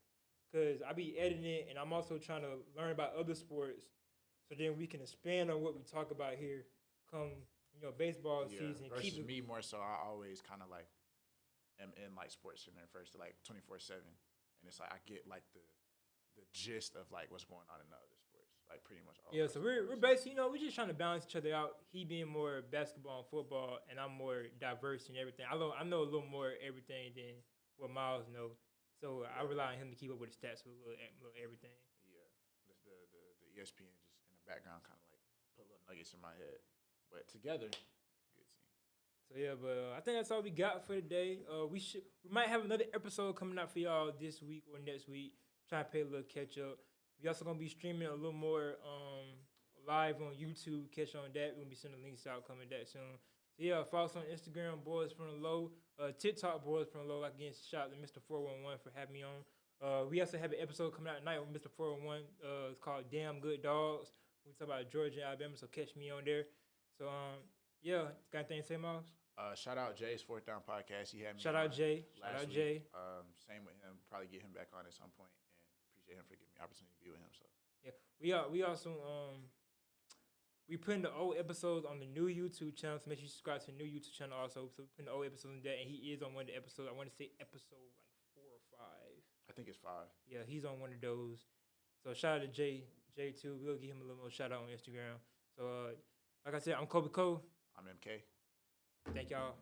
S1: because I be editing it and I'm also trying to learn about other sports so then we can expand on what we talk about here come baseball season.
S2: Versus me more so I always kind of like am in like sports center first to like 24/7 and it's like I get like the gist of like what's going on in the other sports like pretty much all.
S1: Yeah, so we're basically we're just trying to balance each other out. He being more basketball and football and I'm more diverse in everything. I know a little more everything than what Miles know. So I rely on him to keep up with the stats with a little everything.
S2: Yeah, the ESPN just in the background kind of like put little nuggets in my head, but together, good team.
S1: So yeah, but I think that's all we got for today. We might have another episode coming out for y'all this week or next week. Try to pay a little catch up. We also gonna be streaming a little more live on YouTube. Catch on that. We're gonna be sending links out coming that soon. So yeah, follow us on Instagram, Boys from the Low. TikTok, Boys from the Low. Again, shout out to Mr. 411 for having me on. We also have an episode coming out tonight with Mr. 411. It's called Damn Good Dogs. We talk about Georgia and Alabama, so catch me on there. So yeah, got anything to say, Miles?
S2: Shout out Jay's Fourth Down Podcast. He had me.
S1: Shout out Jay.
S2: Same with him. Probably get him back on at some point, and appreciate him for giving me the opportunity to be with him. So
S1: yeah, we also we putting the old episodes on the new YouTube channel. So make sure you subscribe to the new YouTube channel also. So we putting the old episodes on that, and he is on one of the episodes. I want to say episode like 4 or 5.
S2: I think it's 5.
S1: Yeah, he's on one of those. So shout out to Jay too. We'll give him a little more shout out on Instagram. So like I said, I'm Kobe Cole.
S2: I'm MK.
S1: Thank y'all.